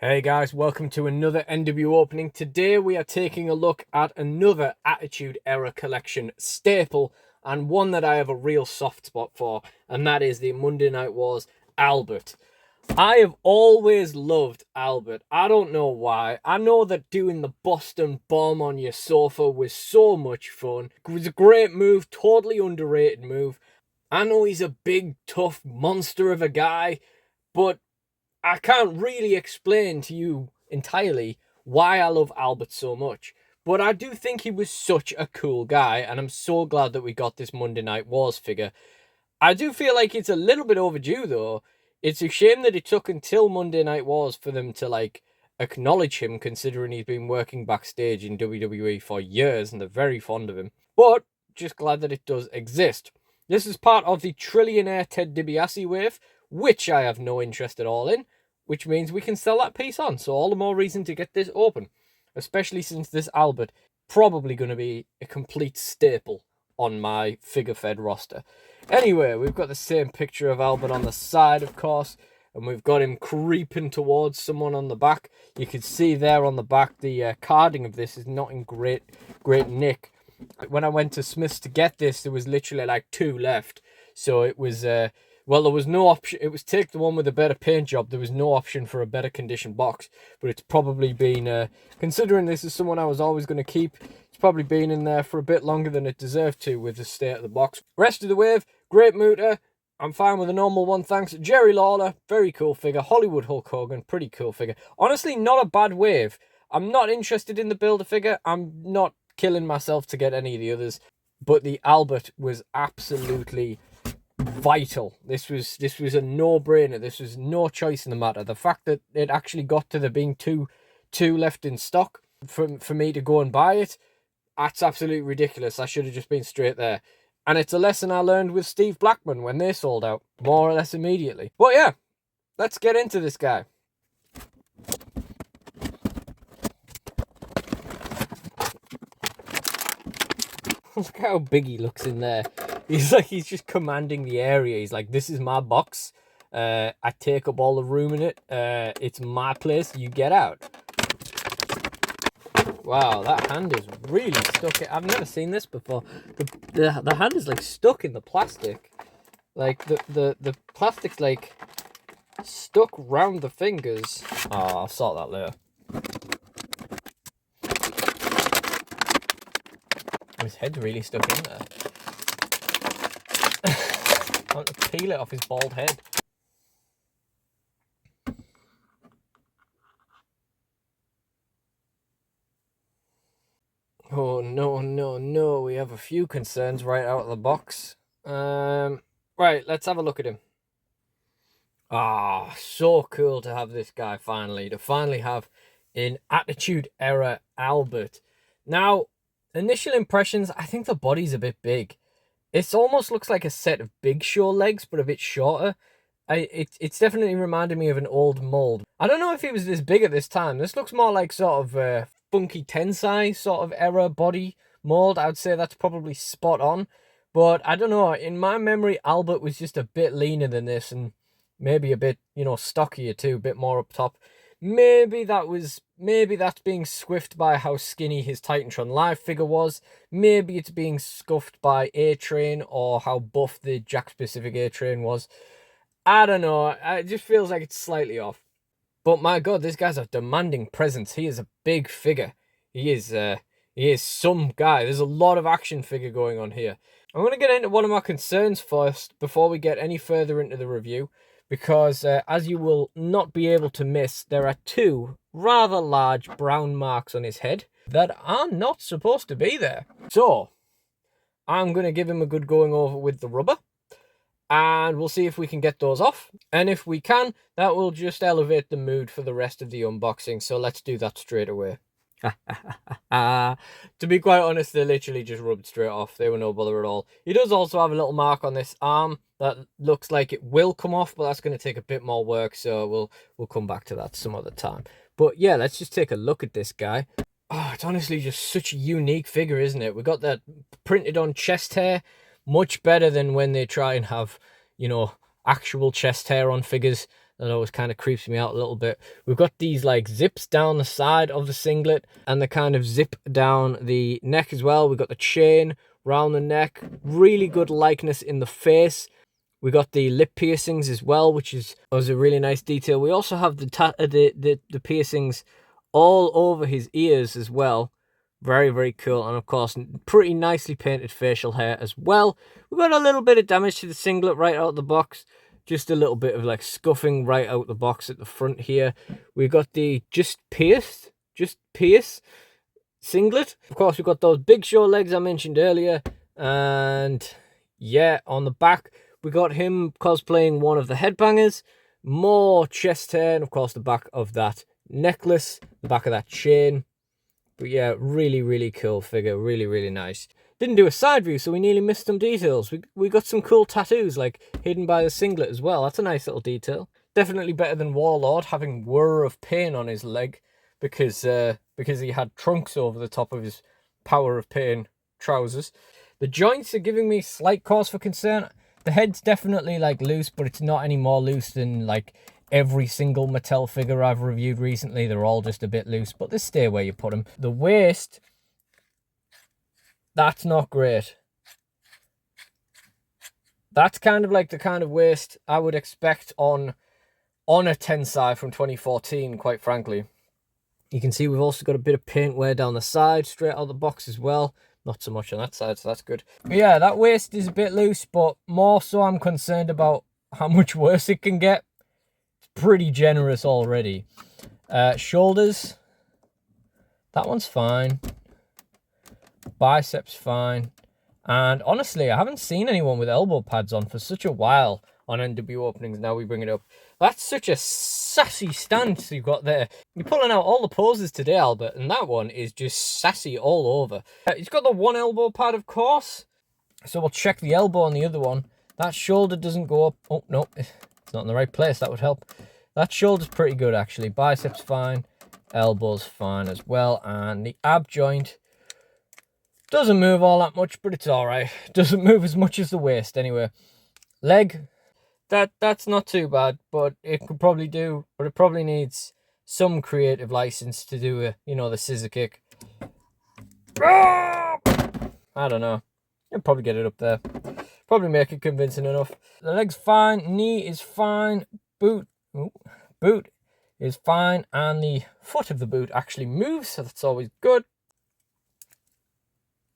Hey guys, welcome to another NW opening. Today we are taking a look at another Attitude Era collection staple and one that I have a real soft spot for, and that is the Monday Night Wars Albert. I have always loved Albert. I don't know why. I know that doing the Boston Bomb on your sofa was so much fun. It was a great move, totally underrated move. I know he's a big, tough monster of a guy, but I can't really explain to you entirely why I love Albert so much. But I do think he was such a cool guy, and I'm so glad that we got this Monday Night Wars figure. I do feel like it's a little bit overdue, though. It's a shame that it took until Monday Night Wars for them to, acknowledge him, considering he's been working backstage in WWE for years, and they're very fond of him. But, just glad that it does exist. This is part of the Trillionaire Ted DiBiase wave, which I have no interest at all in, which means we can sell that piece on. So all the more reason to get this open, especially since this Albert probably going to be a complete staple on my figure fed roster. Anyway, we've got the same picture of Albert on the side, of course, and we've got him creeping towards someone on the back. You can see there on the back, the carding of this is not in great nick. When I went to Smith's to get this, there was literally like two left. So it was, there was no option. It was take the one with a better paint job. There was no option for a better condition box. But it's probably been, considering this is someone I was always going to keep, it's probably been in there for a bit longer than it deserved to with the state of the box. Rest of the wave, great mooter. I'm fine with a normal one, thanks. Jerry Lawler, very cool figure. Hollywood Hulk Hogan, pretty cool figure. Honestly, not a bad wave. I'm not interested in the Build-A-Figure. I'm not killing myself to get any of the others, but the Albert was absolutely vital. This was a no-brainer. This was no choice in the matter. The fact that it actually got to there being two left in stock for me to go and buy it, that's absolutely ridiculous. I should have just been straight there. And it's a lesson I learned with Steve Blackman when they sold out, more or less immediately. But yeah, let's get into this guy. Look how big he looks in there. He's just commanding the area. He's like, this is my box. I take up all the room in it. It's my place. You get out. Wow, that hand is really stuck. I've never seen this before. The hand is like stuck in the plastic. Like the plastic's like stuck round the fingers. Oh, I'll sort that later. His head's really stuck in there. I want to peel it off his bald head. Oh, no. We have a few concerns right out of the box. Right, let's have a look at him. Ah, so cool to have this guy finally. To finally have an Attitude Era Albert. Now, initial impressions, I think the body's a bit big. It almost looks like a set of Big Show legs, but a bit shorter. It's definitely reminded me of an old mold. I don't know if he was this big at this time. This looks more like sort of Funky Tensai sort of era body mold. I would say that's probably spot on. But I don't know. In my memory, Albert was just a bit leaner than this and maybe a bit, stockier too, a bit more up top. Maybe that's being squiffed by how skinny his Titantron Live figure was. Maybe it's being scuffed by A-Train or how buff the Jack-specific A-Train was. I don't know. It just feels like it's slightly off. But my God, this guy's a demanding presence. He is a big figure. He is some guy. There's a lot of action figure going on here. I'm going to get into one of my concerns first before we get any further into the review. Because, as you will not be able to miss, there are two rather large brown marks on his head that are not supposed to be there. So, I'm going to give him a good going over with the rubber. And we'll see if we can get those off. And if we can, that will just elevate the mood for the rest of the unboxing. So let's do that straight away. To be quite honest, they literally just rubbed straight off. They were no bother at all. He does also have a little mark on this arm that looks like it will come off, but that's going to take a bit more work, so we'll come back to that some other time. But yeah, let's just take a look at this guy. Oh, it's honestly just such a unique figure, isn't it? We got that printed on chest hair, much better than when they try and have, actual chest hair on figures. That always kind of creeps me out a little bit. We've got these like zips down the side of the singlet and the kind of zip down the neck as well. We've got the chain round the neck. Really good likeness in the face. We got the lip piercings as well, which was a really nice detail. We also have the piercings all over his ears as well. Very, very cool. And of course, pretty nicely painted facial hair as well. We've got a little bit of damage to the singlet right out of the box. Just a little bit of like scuffing right out the box at the front here. We've got the just pierce singlet. Of course, we've got those big show legs I mentioned earlier. And yeah, on the back, we got him cosplaying one of the headbangers. More chest hair, and of course the back of that necklace, the back of that chain. But yeah, really, really cool figure. Really, really nice. Didn't do a side view, so we nearly missed some details. We got some cool tattoos, like hidden by the singlet as well. That's a nice little detail. Definitely better than Warlord having Whir of Pain on his leg because he had trunks over the top of his Power of Pain trousers. The joints are giving me slight cause for concern. The head's definitely like loose, but it's not any more loose than like every single Mattel figure I've reviewed recently. They're all just a bit loose, but they stay where you put them. The waist, that's not great. That's kind of like the kind of waist I would expect on a Tensai from 2014, quite frankly. You can see we've also got a bit of paint wear down the side, straight out of the box as well. Not so much on that side, so that's good. But yeah, that waist is a bit loose, but more so I'm concerned about how much worse it can get. It's pretty generous already. Shoulders, that one's fine. Biceps fine. And honestly, I haven't seen anyone with elbow pads on for such a while on NW openings. Now we bring it up. That's such a sassy stance you've got there. You're pulling out all the poses today, Albert, and that one is just sassy all over. He's got the one elbow pad, of course. So we'll check the elbow on the other one. That shoulder doesn't go up. Oh, no, it's not in the right place. That would help. That shoulder's pretty good, actually. Biceps fine. Elbow's fine as well. And the ab joint doesn't move all that much, but it's all right. Doesn't move as much as the waist, anyway. Leg, that's not too bad, but it could probably do. But it probably needs some creative license to do the scissor kick. I don't know. You'll probably get it up there. Probably make it convincing enough. The leg's fine. Knee is fine. Boot is fine, and the foot of the boot actually moves, so that's always good.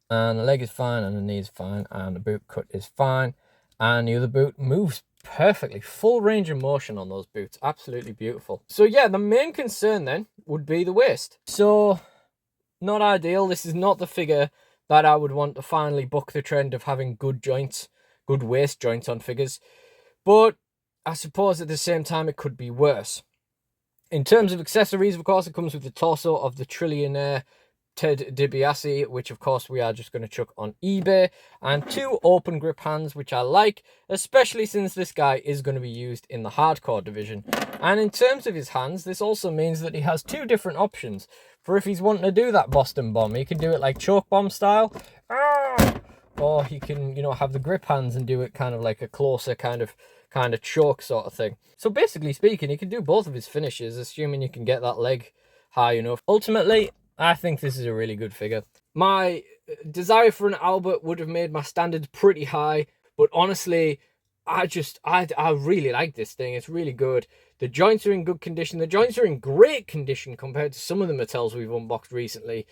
And the leg is fine, and the knee is fine, and the boot cut is fine, and the other boot moves perfectly. Full range of motion on those boots. Absolutely beautiful. So yeah, the main concern then would be the waist. So not ideal. This is not the figure that I would want to finally buck the trend of having good joints, good waist joints on figures. But I suppose at the same time it could be worse. In terms of accessories, of course, it comes with the torso of the trillionaire Ted DiBiase, which of course we are just going to chuck on eBay, and 2 open grip hands, which I like, especially since this guy is going to be used in the hardcore division. And in terms of his hands, this also means that he has 2 different options for if he's wanting to do that Boston bomb. He can do it like choke bomb style, or he can, have the grip hands and do it kind of like a closer kind of choke sort of thing. So basically speaking, he can do both of his finishes, assuming you can get that leg high enough. Ultimately, I think this is a really good figure. My desire for an Albert would have made my standards pretty high, but honestly, I really like this thing. It's really good. The joints are in good condition. The joints are in great condition compared to some of the Mattels we've unboxed recently.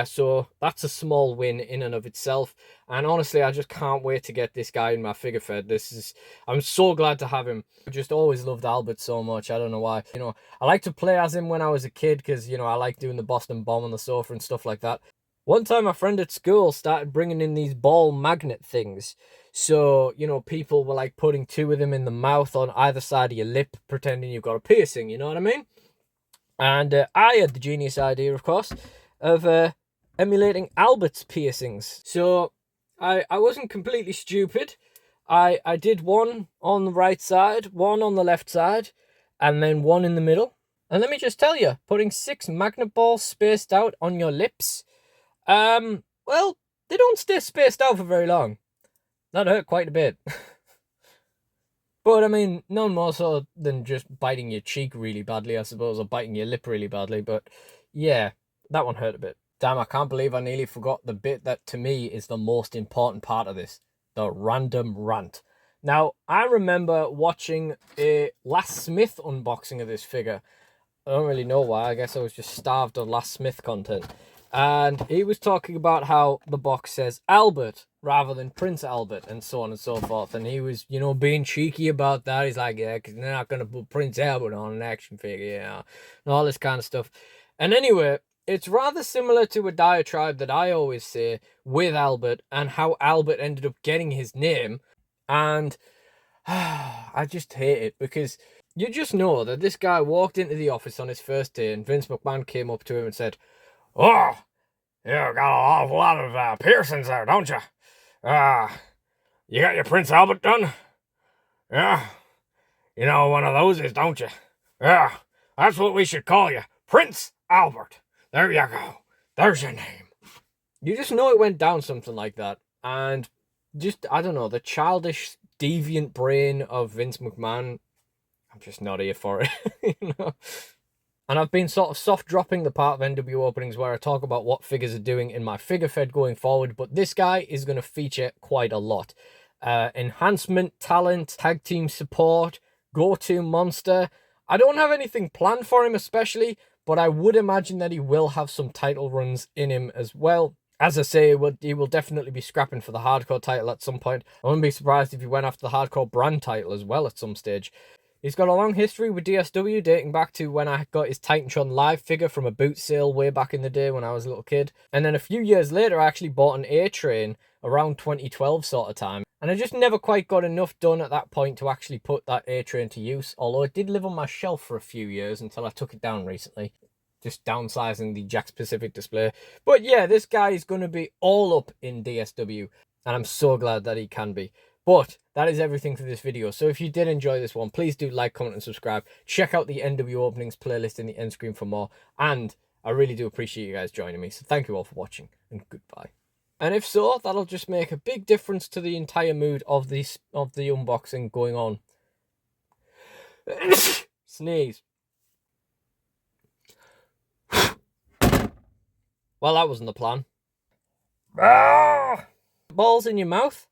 So that's a small win in and of itself. And honestly, I just can't wait to get this guy in my figure fed. I'm so glad to have him. I just always loved Albert so much. I don't know why. I like to play as him when I was a kid because, I like doing the Boston bomb on the sofa and stuff like that. One time a friend at school started bringing in these ball magnet things. So, people were like putting 2 of them in the mouth on either side of your lip, pretending you've got a piercing, you know what I mean? And I had the genius idea, of course, of emulating Albert's piercings. So I wasn't completely stupid. I did one on the right side, one on the left side, and then one in the middle. And let me just tell you, putting 6 magnet balls spaced out on your lips, well, they don't stay spaced out for very long. That hurt quite a bit. But I mean, none more so than just biting your cheek really badly, I suppose, or biting your lip really badly. But yeah, that one hurt a bit. Damn, I can't believe I nearly forgot the bit that to me is the most important part of this, the random rant. Now, I remember watching a Last Smith unboxing of this figure. I don't really know why. I guess I was just starved of Last Smith content. And he was talking about how the box says Albert rather than Prince Albert and so on and so forth. And he was, you know, being cheeky about that. He's like, yeah, because they're not going to put Prince Albert on an action figure, yeah, and all this kind of stuff. And anyway, it's rather similar to a diatribe that I always say with Albert and how Albert ended up getting his name. And I just hate it because you just know that this guy walked into the office on his first day and Vince McMahon came up to him and said, "Oh, you got an awful lot of piercings there, don't you? You got your Prince Albert done? Yeah, you know one of those is, don't you? Yeah, that's what we should call you, Prince Albert. There you go. There's your name." You just know it went down something like that. And just, I don't know, the childish, deviant brain of Vince McMahon, I'm just not here for it, you know? And I've been sort of soft dropping the part of NW openings where I talk about what figures are doing in my figure fed going forward, but this guy is going to feature quite a lot. Enhancement, talent, tag team support, go-to monster. I don't have anything planned for him especially, but I would imagine that he will have some title runs in him as well. As I say, he will definitely be scrapping for the hardcore title at some point. I wouldn't be surprised if he went after the hardcore brand title as well at some stage. He's got a long history with DSW, dating back to when I got his Titantron Live figure from a boot sale way back in the day when I was a little kid. And then a few years later, I actually bought an A-Train around 2012 sort of time. And I just never quite got enough done at that point to actually put that A-Train to use, although it did live on my shelf for a few years until I took it down recently. Just downsizing the Jack Specific display. But yeah, this guy is going to be all up in DSW, and I'm so glad that he can be. But that is everything for this video. So if you did enjoy this one, please do like, comment, and subscribe. Check out the NW openings playlist in the end screen for more. And I really do appreciate you guys joining me. So thank you all for watching, and goodbye. And if so, that'll just make a big difference to the entire mood of the unboxing going on. Sneeze. Well, that wasn't the plan. Ah! Balls in your mouth?